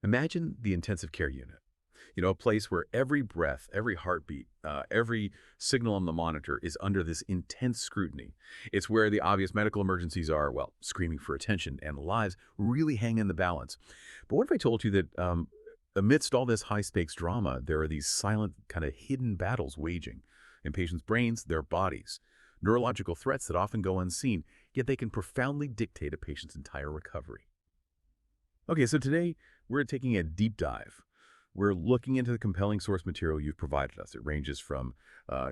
Imagine the intensive care unit. A place where every breath, every heartbeat, every signal on the monitor is under this intense scrutiny. It's where the obvious medical emergencies are, well, screaming for attention, and lives really hang in the balance. But what if I told you that amidst all this high-stakes drama, there are these silent, kind of hidden battles waging in patients' brains, their bodies, neurological threats that often go unseen, yet they can profoundly dictate a patient's entire recovery. Okay, so today we're taking a deep dive. We're looking into the compelling source material you've provided us. It ranges from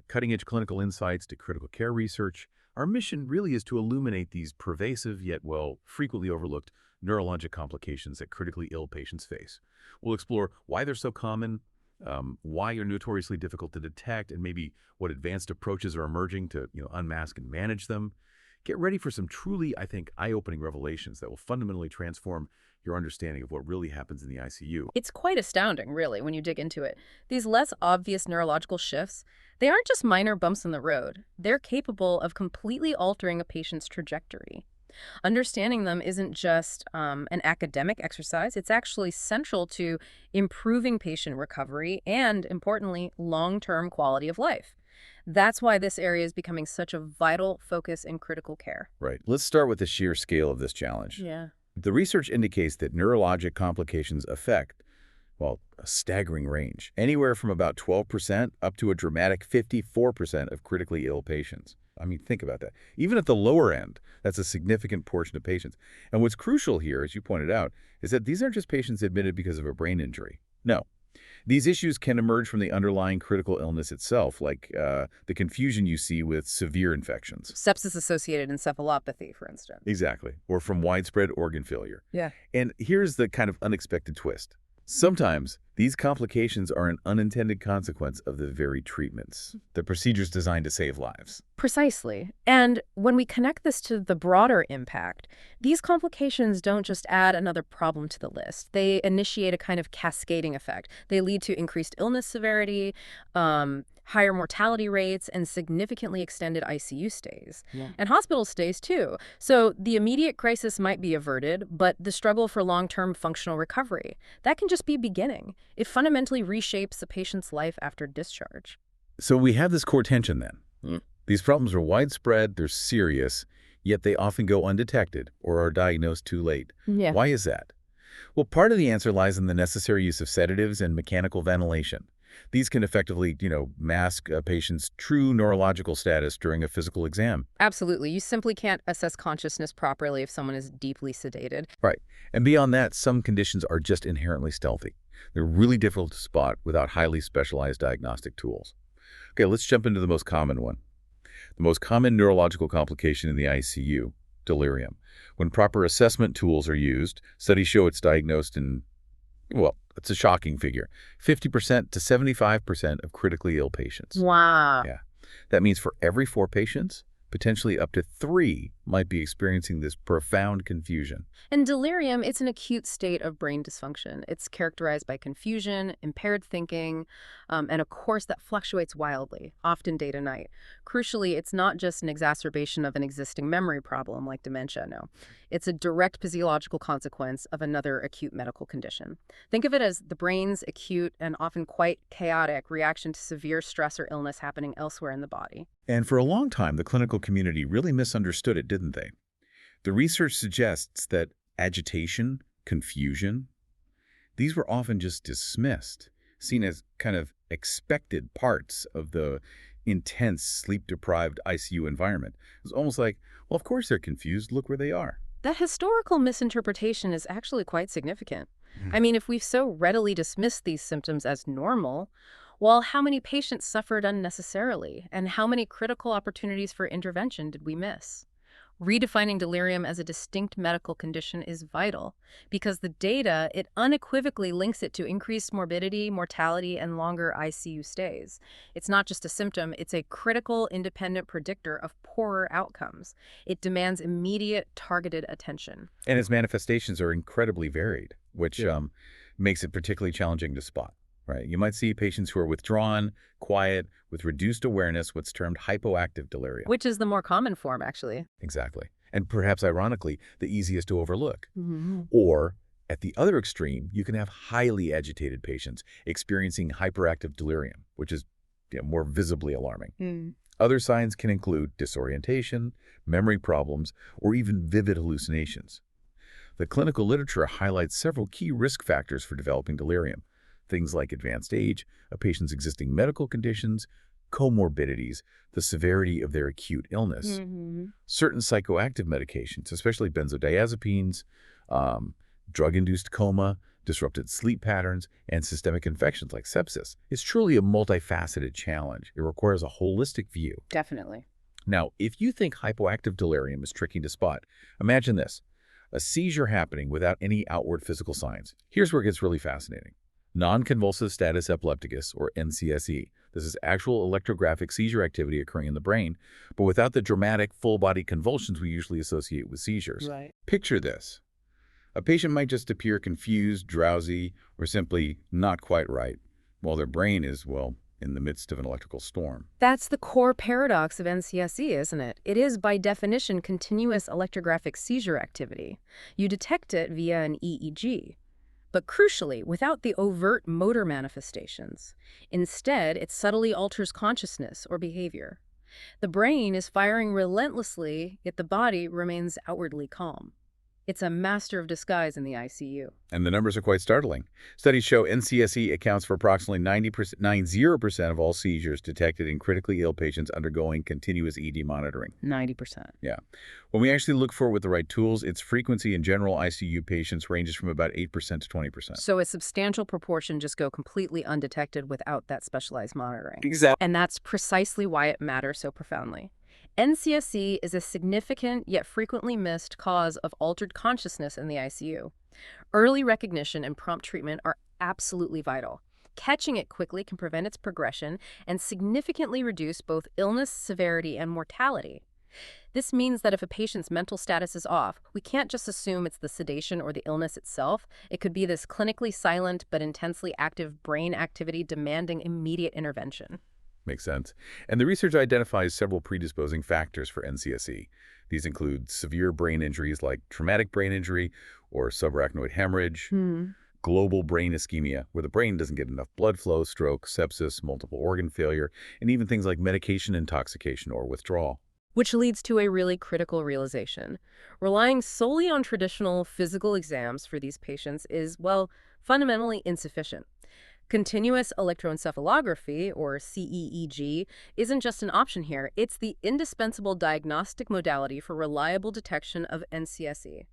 cutting-edge clinical insights to critical care research. Our mission really is to illuminate these pervasive yet, well, frequently overlooked neurologic complications that critically ill patients face. We'll explore why they're so common, why they're notoriously difficult to detect, and maybe what advanced approaches are emerging to unmask and manage them. Get ready for some truly, I think, eye-opening revelations that will fundamentally transform your understanding of what really happens in the ICU. It's quite astounding, really, when you dig into it. These less obvious neurological shifts, they aren't just minor bumps in the road. They're capable of completely altering a patient's trajectory. Understanding them isn't just an academic exercise. It's actually central to improving patient recovery and, importantly, long-term quality of life. That's why this area is becoming such a vital focus in critical care. Right. Let's start with the sheer scale of this challenge. Yeah. The research indicates that neurologic complications affect, well, a staggering range, anywhere from about 12% up to a dramatic 54% of critically ill patients. I mean, think about that. Even at the lower end, that's a significant portion of patients. And what's crucial here, as you pointed out, is that these aren't just patients admitted because of a brain injury. No. These issues can emerge from the underlying critical illness itself, like the confusion you see with severe infections. Sepsis-associated encephalopathy, for instance. Exactly. Or from widespread organ failure. Yeah. And here's the kind of unexpected twist. Sometimes these complications are an unintended consequence of the very treatments, the procedures designed to save lives. Precisely. And when we connect this to the broader impact, these complications don't just add another problem to the list. They initiate a kind of cascading effect. They lead to increased illness severity, higher mortality rates, and significantly extended ICU stays. Yeah. And hospital stays, too. So the immediate crisis might be averted, but the struggle for long-term functional recovery, that can just be beginning. It fundamentally reshapes the patient's life after discharge. So we have this core tension then. These problems are widespread, they're serious, yet they often go undetected or are diagnosed too late. Yeah. Why is that? Well, part of the answer lies in the necessary use of sedatives and mechanical ventilation. These can effectively, mask a patient's true neurological status during a physical exam. Absolutely. You simply can't assess consciousness properly if someone is deeply sedated. Right. And beyond that, some conditions are just inherently stealthy. They're really difficult to spot without highly specialized diagnostic tools. Okay, let's jump into the most common one. The most common neurological complication in the ICU, delirium. When proper assessment tools are used, studies show it's diagnosed in, well, it's a shocking figure, 50% to 75% of critically ill patients. Wow. Yeah. That means for every 4 patients, potentially up to 3 might be experiencing this profound confusion. And delirium, it's an acute state of brain dysfunction. It's characterized by confusion, impaired thinking, and a course that fluctuates wildly, often day to night. Crucially, it's not just an exacerbation of an existing memory problem like dementia, no. It's a direct physiological consequence of another acute medical condition. Think of it as the brain's acute and often quite chaotic reaction to severe stress or illness happening elsewhere in the body. And for a long time, the clinical community really misunderstood it, didn't they? The research suggests that agitation, confusion, these were often just dismissed, seen as kind of expected parts of the intense, sleep-deprived ICU environment. It was almost like, well, of course they're confused. Look where they are. That historical misinterpretation is actually quite significant. I mean, if we've so readily dismissed these symptoms as normal, well, how many patients suffered unnecessarily, and how many critical opportunities for intervention did we miss? Redefining delirium as a distinct medical condition is vital because the data, it unequivocally links it to increased morbidity, mortality, and longer ICU stays. It's not just a symptom, it's a critical independent predictor of poorer outcomes. It demands immediate, targeted attention. And its manifestations are incredibly varied, which makes it particularly challenging to spot. Right. You might see patients who are withdrawn, quiet, with reduced awareness, what's termed hypoactive delirium. Which is the more common form, actually. Exactly. And perhaps ironically, the easiest to overlook. Or At the other extreme, you can have highly agitated patients experiencing hyperactive delirium, which is more visibly alarming. Other signs can include disorientation, memory problems, or even vivid hallucinations. The clinical literature highlights several key risk factors for developing delirium, things like advanced age, a patient's existing medical conditions, comorbidities, the severity of their acute illness. Certain psychoactive medications, especially benzodiazepines, drug-induced coma, disrupted sleep patterns, and systemic infections like sepsis, is truly a multifaceted challenge. It requires a holistic view. Definitely. Now, if you think hypoactive delirium is tricky to spot, imagine this: a seizure happening without any outward physical signs. Here's where it gets really fascinating. Nonconvulsive status epilepticus, or NCSE. This is actual electrographic seizure activity occurring in the brain, but without the dramatic full-body convulsions we usually associate with seizures. Right. Picture this. A patient might just appear confused, drowsy, or simply not quite right, while their brain is, well, in the midst of an electrical storm. That's the core paradox of NCSE, isn't it? It is, by definition, continuous electrographic seizure activity. You detect it via an EEG. But crucially, without the overt motor manifestations. Instead, it subtly alters consciousness or behavior. The brain is firing relentlessly, yet the body remains outwardly calm. It's a master of disguise in the ICU. And the numbers are quite startling. Studies show NCSE accounts for approximately 90% of all seizures detected in critically ill patients undergoing continuous ED monitoring. 90%. Yeah. When we actually look for it with the right tools, its frequency in general ICU patients ranges from about 8% to 20%. So a substantial proportion just go completely undetected without that specialized monitoring. Exactly. And that's precisely why it matters so profoundly. NCSE is a significant yet frequently missed cause of altered consciousness in the ICU. Early recognition and prompt treatment are absolutely vital. Catching it quickly can prevent its progression and significantly reduce both illness severity and mortality. This means that if a patient's mental status is off, we can't just assume it's the sedation or the illness itself. It could be this clinically silent but intensely active brain activity demanding immediate intervention. Makes sense. And the research identifies several predisposing factors for NCSE. These include severe brain injuries like traumatic brain injury or subarachnoid hemorrhage, global brain ischemia, where the brain doesn't get enough blood flow, stroke, sepsis, multiple organ failure, and even things like medication intoxication or withdrawal. Which leads to a really critical realization. Relying solely on traditional physical exams for these patients is, well, fundamentally insufficient. Continuous electroencephalography, or CEEG, isn't just an option here. It's the indispensable diagnostic modality for reliable detection of NCSE.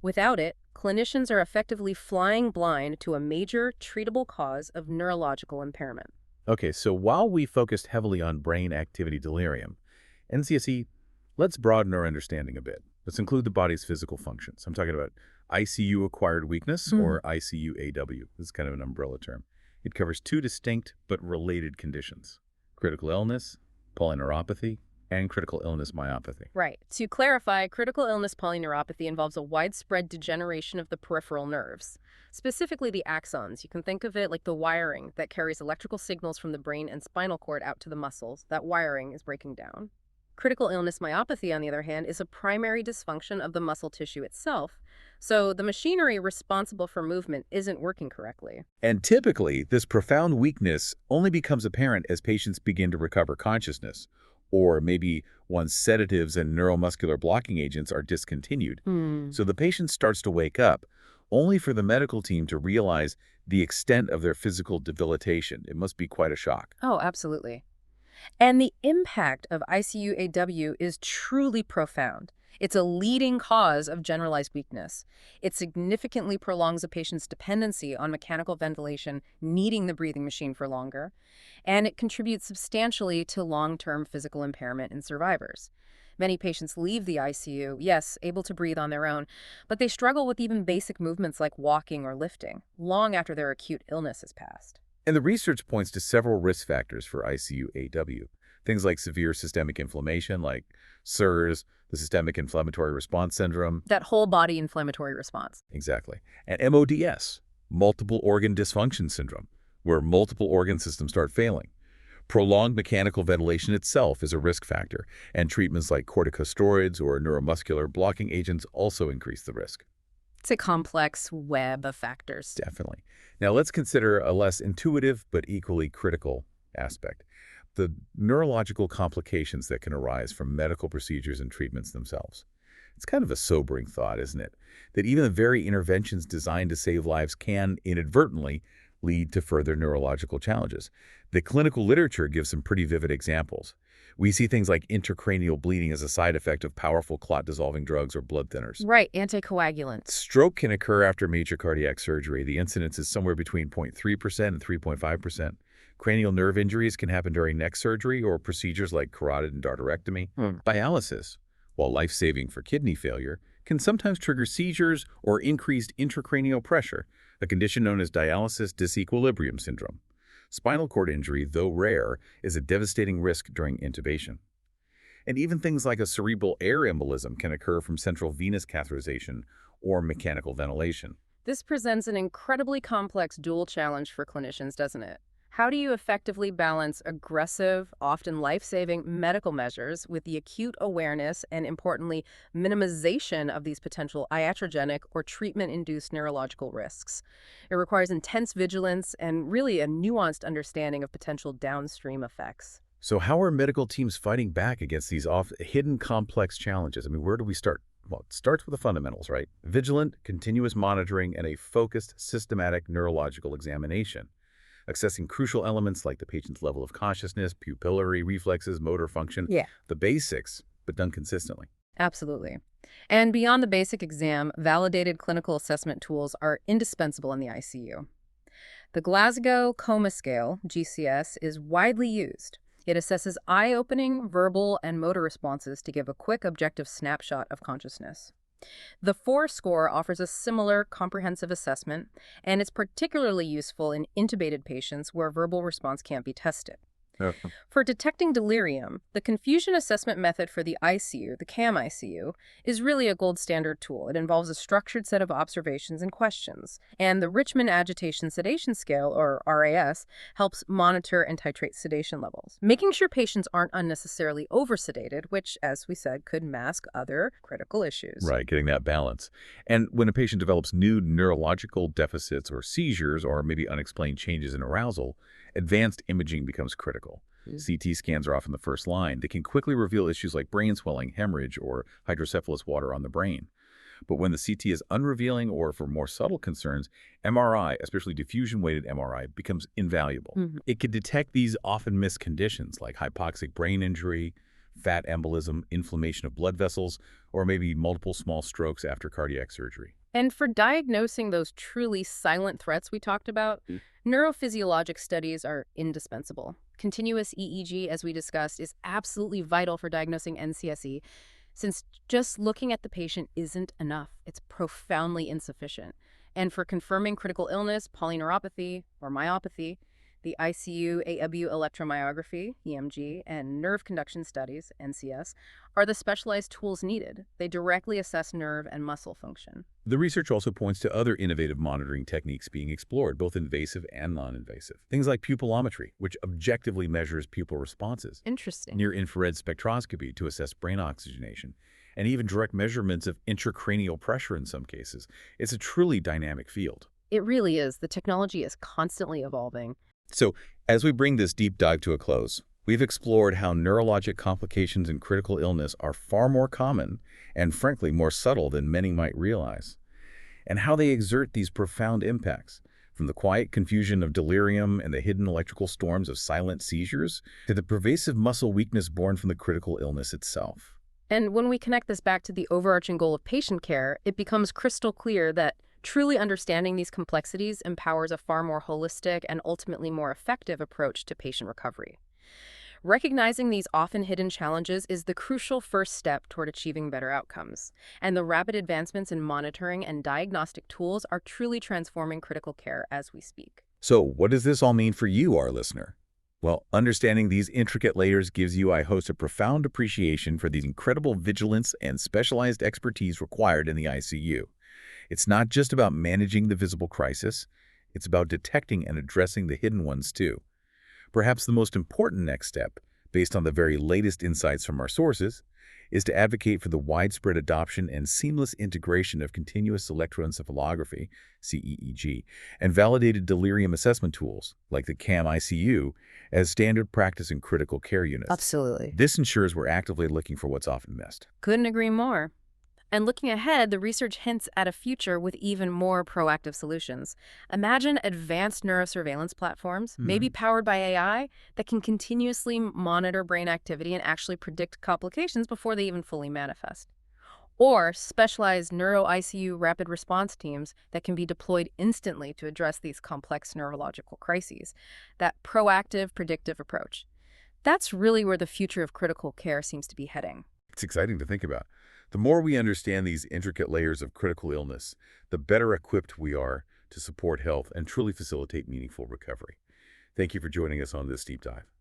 Without it, clinicians are effectively flying blind to a major treatable cause of neurological impairment. Okay, so while we focused heavily on brain activity delirium, NCSE, let's broaden our understanding a bit. Let's include the body's physical functions. I'm talking about ICU-acquired weakness, or ICU-AW. This is kind of an umbrella term. It covers two distinct but related conditions: critical illness, polyneuropathy, and critical illness myopathy. Right. To clarify, critical illness polyneuropathy involves a widespread degeneration of the peripheral nerves, specifically the axons. You can think of it like the wiring that carries electrical signals from the brain and spinal cord out to the muscles. That wiring is breaking down. Critical illness myopathy, on the other hand, is a primary dysfunction of the muscle tissue itself, so the machinery responsible for movement isn't working correctly. And typically, this profound weakness only becomes apparent as patients begin to recover consciousness, or maybe once sedatives and neuromuscular blocking agents are discontinued. So the patient starts to wake up, only for the medical team to realize the extent of their physical debilitation. It must be quite a shock. Oh, absolutely. And the impact of ICU-AW is truly profound. It's a leading cause of generalized weakness. It significantly prolongs a patient's dependency on mechanical ventilation, needing the breathing machine for longer, and it contributes substantially to long-term physical impairment in survivors. Many patients leave the ICU, yes, able to breathe on their own, but they struggle with even basic movements like walking or lifting, long after their acute illness has passed. And the research points to several risk factors for ICU-AW. Things like severe systemic inflammation, like SIRS, the systemic inflammatory response syndrome. That whole body inflammatory response. Exactly. And MODS, multiple organ dysfunction syndrome, where multiple organ systems start failing. Prolonged mechanical ventilation itself is a risk factor, and treatments like corticosteroids or neuromuscular blocking agents also increase the risk. It's a complex web of factors. Definitely. Now let's consider a less intuitive but equally critical aspect: the neurological complications that can arise from medical procedures and treatments themselves. It's kind of a sobering thought, isn't it? That even the very interventions designed to save lives can, inadvertently, lead to further neurological challenges. The clinical literature gives some pretty vivid examples. We see things like intracranial bleeding as a side effect of powerful clot-dissolving drugs or blood thinners. Right, anticoagulants. Stroke can occur after major cardiac surgery. The incidence is somewhere between 0.3% and 3.5%. Cranial nerve injuries can happen during neck surgery or procedures like carotid endarterectomy. Dialysis, while life-saving for kidney failure, can sometimes trigger seizures or increased intracranial pressure, a condition known as dialysis disequilibrium syndrome. Spinal cord injury, though rare, is a devastating risk during intubation. And even things like a cerebral air embolism can occur from central venous catheterization or mechanical ventilation. This presents an incredibly complex dual challenge for clinicians, doesn't it? How do you effectively balance aggressive, often life-saving medical measures with the acute awareness and, importantly, minimization of these potential iatrogenic or treatment-induced neurological risks? It requires intense vigilance and really a nuanced understanding of potential downstream effects. So how are medical teams fighting back against these hidden complex challenges? I mean, where do we start? Well, it starts with the fundamentals, right? Vigilant, continuous monitoring, and a focused, systematic neurological examination, accessing crucial elements like the patient's level of consciousness, pupillary reflexes, motor function, Yeah. the basics, but done consistently. Absolutely. And beyond the basic exam, validated clinical assessment tools are indispensable in the ICU. The Glasgow Coma Scale, GCS, is widely used. It assesses eye-opening, verbal, and motor responses to give a quick, objective snapshot of consciousness. The 4 score offers a similar comprehensive assessment, and it's particularly useful in intubated patients where verbal response can't be tested. Okay. For detecting delirium, the confusion assessment method for the ICU, the CAM-ICU, is really a gold standard tool. It involves a structured set of observations and questions. And the Richmond Agitation Sedation Scale, or RAS, helps monitor and titrate sedation levels, making sure patients aren't unnecessarily oversedated, which, as we said, could mask other critical issues. Right, getting that balance. And when a patient develops new neurological deficits or seizures or maybe unexplained changes in arousal, advanced imaging becomes critical. CT scans are often the first line. They can quickly reveal issues like brain swelling, hemorrhage, or hydrocephalus water on the brain. But when the CT is unrevealing or for more subtle concerns, MRI, especially diffusion-weighted MRI, becomes invaluable. It can detect these often missed conditions like hypoxic brain injury, fat embolism, inflammation of blood vessels, or maybe multiple small strokes after cardiac surgery. And for diagnosing those truly silent threats we talked about, neurophysiologic studies are indispensable. Continuous EEG, as we discussed, is absolutely vital for diagnosing NCSE, since just looking at the patient isn't enough. It's profoundly insufficient. And for confirming critical illness, polyneuropathy, or myopathy, the ICU AW electromyography, EMG, and nerve conduction studies, NCS, are the specialized tools needed. They directly assess nerve and muscle function. The research also points to other innovative monitoring techniques being explored, both invasive and non-invasive. Things like pupillometry, which objectively measures pupil responses, Interesting. near-infrared spectroscopy to assess brain oxygenation, and even direct measurements of intracranial pressure in some cases. It's a truly dynamic field. It really is. The technology is constantly evolving. So, as we bring this deep dive to a close, we've explored how neurologic complications in critical illness are far more common and, frankly, more subtle than many might realize, and how they exert these profound impacts, from the quiet confusion of delirium and the hidden electrical storms of silent seizures to the pervasive muscle weakness born from the critical illness itself. And when we connect this back to the overarching goal of patient care, it becomes crystal clear that truly understanding these complexities empowers a far more holistic and ultimately more effective approach to patient recovery. Recognizing these often hidden challenges is the crucial first step toward achieving better outcomes, and the rapid advancements in monitoring and diagnostic tools are truly transforming critical care as we speak. So, what does this all mean for you, our listener? Well, understanding these intricate layers gives you, I hope, a profound appreciation for the incredible vigilance and specialized expertise required in the ICU. It's not just about managing the visible crisis, it's about detecting and addressing the hidden ones too. Perhaps the most important next step, based on the very latest insights from our sources, is to advocate for the widespread adoption and seamless integration of continuous electroencephalography, CEEG, and validated delirium assessment tools, like the CAM-ICU, as standard practice in critical care units. Absolutely. This ensures we're actively looking for what's often missed. Couldn't agree more. And looking ahead, the research hints at a future with even more proactive solutions. Imagine advanced neurosurveillance platforms, maybe powered by AI, that can continuously monitor brain activity and actually predict complications before they even fully manifest. Or specialized neuro-ICU rapid response teams that can be deployed instantly to address these complex neurological crises. That proactive, predictive approach. That's really where the future of critical care seems to be heading. It's exciting to think about. The more we understand these intricate layers of critical illness, the better equipped we are to support health and truly facilitate meaningful recovery. Thank you for joining us on this deep dive.